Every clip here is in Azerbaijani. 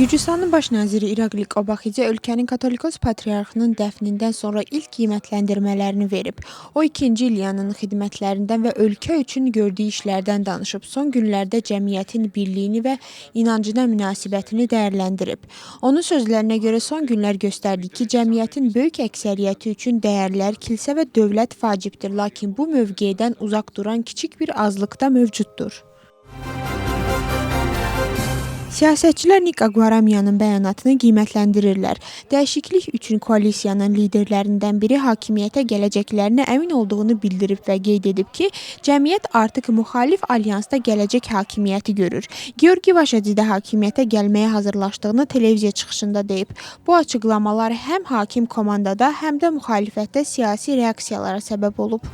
Gürcüstanın baş naziri İrakli Qobaxidze ölkənin Katolikos patriarxının dəfnindən sonra ilk qiymətləndirmələrini verib. O, 2-ci İlyanın xidmətlərindən və ölkə üçün gördüyü işlərdən danışıb, son günlərdə cəmiyyətin birliyini və inancına münasibətini dəyərləndirib. Onun sözlərinə görə son günlər göstərdi ki, cəmiyyətin böyük əksəriyyəti üçün dəyərlər, kilsə və dövlət vacibdir, lakin bu mövqedən uzaq duran kiçik bir azlıq da mövcuddur. Siyasətçilər Nik Agvaramiyanın bəyanatını qiymətləndirirlər. Dəyişiklik üçün koalisiyanın liderlərindən biri hakimiyyətə gələcəklərinə əmin olduğunu bildirib və qeyd edib ki, cəmiyyət artıq müxalif alyansda gələcək hakimiyyəti görür. Georgi Vaşadze də hakimiyyətə gəlməyə hazırlaşdığını televiziya çıxışında deyib. Bu açıqlamalar həm hakim komandada, həm də müxalifətdə siyasi reaksiyalara səbəb olub.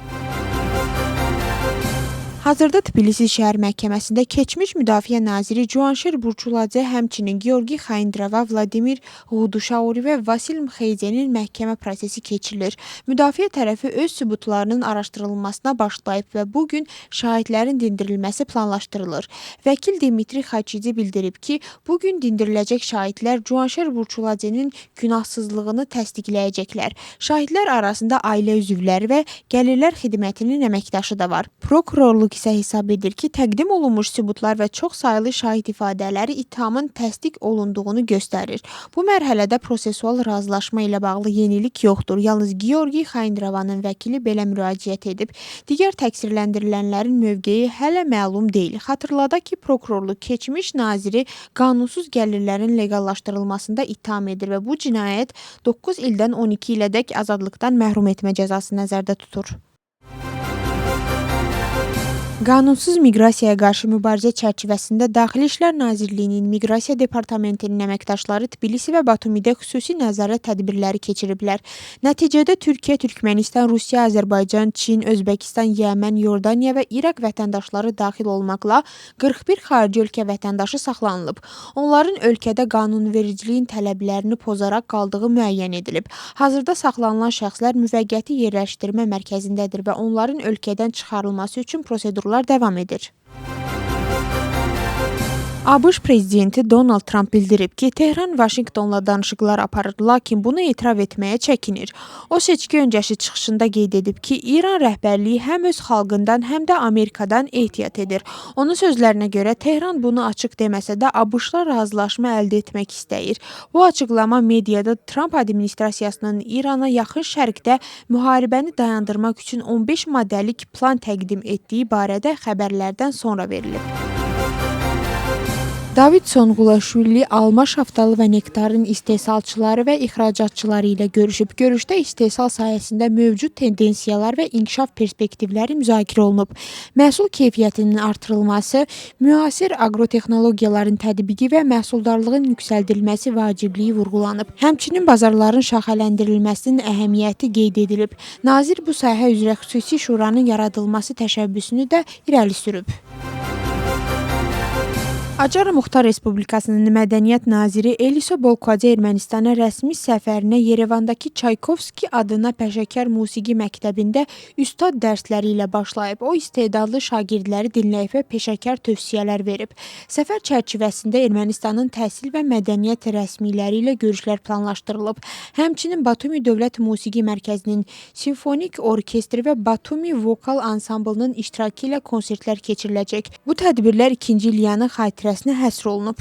Hazırda Tbilisi şəhər məhkəməsində keçmiş müdafiə naziri Cavanşir Burçuladze, həmçinin Georgi Xaindrava, Vladimir Ğuduşauri və Vasil Mxeyzenin məhkəmə prosesi keçirilir. Müdafiə tərəfi öz sübutlarının araşdırılmasına başlayıb və bugün şahidlərin dindirilməsi planlaşdırılır. Vəkil Dimitri Xaçidze bildirib ki, bugün dindiriləcək şahidlər Cavanşir Burçuladzenin günahsızlığını təsdiqləyəcəklər. Şahidlər arasında ailə üzvləri və Gəlirlər Xidmətinin əməkdaşı da var. Prokurorluq isə hesab edir ki, təqdim olunmuş sübutlar və çox saylı şahid ifadələri ittihamın təsdiq olunduğunu göstərir. Bu mərhələdə prosesual razılaşma ilə bağlı yenilik yoxdur. Yalnız Georgi Xaindravanın vəkili belə müraciət edib. Digər təqsirləndirilənlərin mövqeyi hələ məlum deyil. Xatırladaq ki, prokurorluq keçmiş naziri qanunsuz gəlirlərin legallaşdırılmasında ittiham edir və bu cinayət 9 ildən 12 ilədək azadlıqdan məhrum etmə cəzası nəzərdə tutur. Qanunsuz miqrasiyaya qarşı mübarizə çərçivəsində Daxili İşlər Nazirliyinin Miqrasiya Departamentinin əməkdaşları Tbilisi və Batumidə xüsusi nəzarət tədbirləri keçiriblər. Nəticədə Türkiyə, Türkmənistan, Rusiya, Azərbaycan, Çin, Özbəkistan, Yəmən, Yordaniya və İraq vətəndaşları daxil olmaqla 41 xarici ölkə vətəndaşı saxlanılıb. Onların ölkədə qanunvericiliyin tələblərini pozaraq qaldığı müəyyən edilib. Hazırda saxlanılan şəxslər müvəqqəti yerləşdirmə mərkəzindədir və onların ölkədən çıxarılması üçün prosedurlar devam edir. ABŞ prezidenti Donald Trump bildirib ki, Tehran Vaşinqtonla danışıqlar aparır, lakin bunu etiraf etməyə çəkinir. O, seçki öncəsi çıxışında qeyd edib ki, İran rəhbərliyi həm öz xalqından, həm də Amerikadan ehtiyat edir. Onun sözlərinə görə Tehran bunu açıq deməsə də ABŞ-la razılaşma əldə etmək istəyir. Bu açıqlama mediada Trump administrasiyasının İrana yaxın şərqdə müharibəni dayandırmaq üçün 15 maddəlik plan təqdim etdiyi barədə xəbərlərdən sonra verilib. David Sonğulaşvili alma, şaftalı və nektarın istehsalçıları və ixracatçıları ilə görüşüb. Görüşdə istehsal sahəsində mövcud tendensiyalar və inkişaf perspektivləri müzakirə olunub. Məhsul keyfiyyətinin artırılması, müasir agrotexnologiyaların tətbiqi və məhsuldarlığın yüksəldilməsi vacibliyi vurğulanıb. Həmçinin bazarların şaxələndirilməsinin əhəmiyyəti qeyd edilib. Nazir bu sahə üzrə xüsusi şuranın yaradılması təşəbbüsünü də irəli sürüb. Acar Muxtar Respublikasının Mədəniyyət naziri Eliso Bolkadze Ermənistana rəsmi səfərinə Yerevandakı Çaykovski adına peşəkar musiqi məktəbində üstad dərsləri ilə başlayıb. O, istedadlı şagirdləri dinləyib və peşəkar tövsiyələr verib. Səfər çərçivəsində Ermənistanın təhsil və mədəniyyət rəsmiləri ilə görüşlər planlaşdırılıb. Həmçinin Batumi Dövlət Musiqi Mərkəzinin simfonik orkestri və Batumi vokal ansamblının iştirakı ilə konsertlər keçiriləcək. Bu tədbirlər 2-ci İlyanın xatirəsində həsr olunub.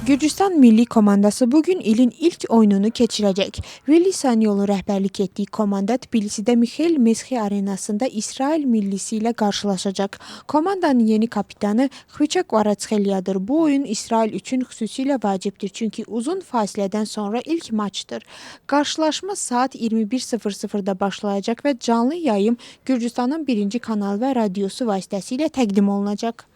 Gürcüstan milli komandası bugün ilin ilk oyununu keçirəcək. Veli Sanyolu rəhbərlik etdiyi komanda Tbilisidə Mikhail Mesxi arenasında İsrail millisi ilə qarşılaşacaq. Komandanın yeni kapitanı Xviçak Kvaratskhelyadır. Bu oyun İsrail üçün xüsusilə vacibdir, çünki uzun fasilədən sonra ilk maçdır. Qarşılaşma saat 21:00-da başlayacaq və canlı yayım Gürcüstanın 1-ci kanalı və radiosu vasitəsilə təqdim olunacaq.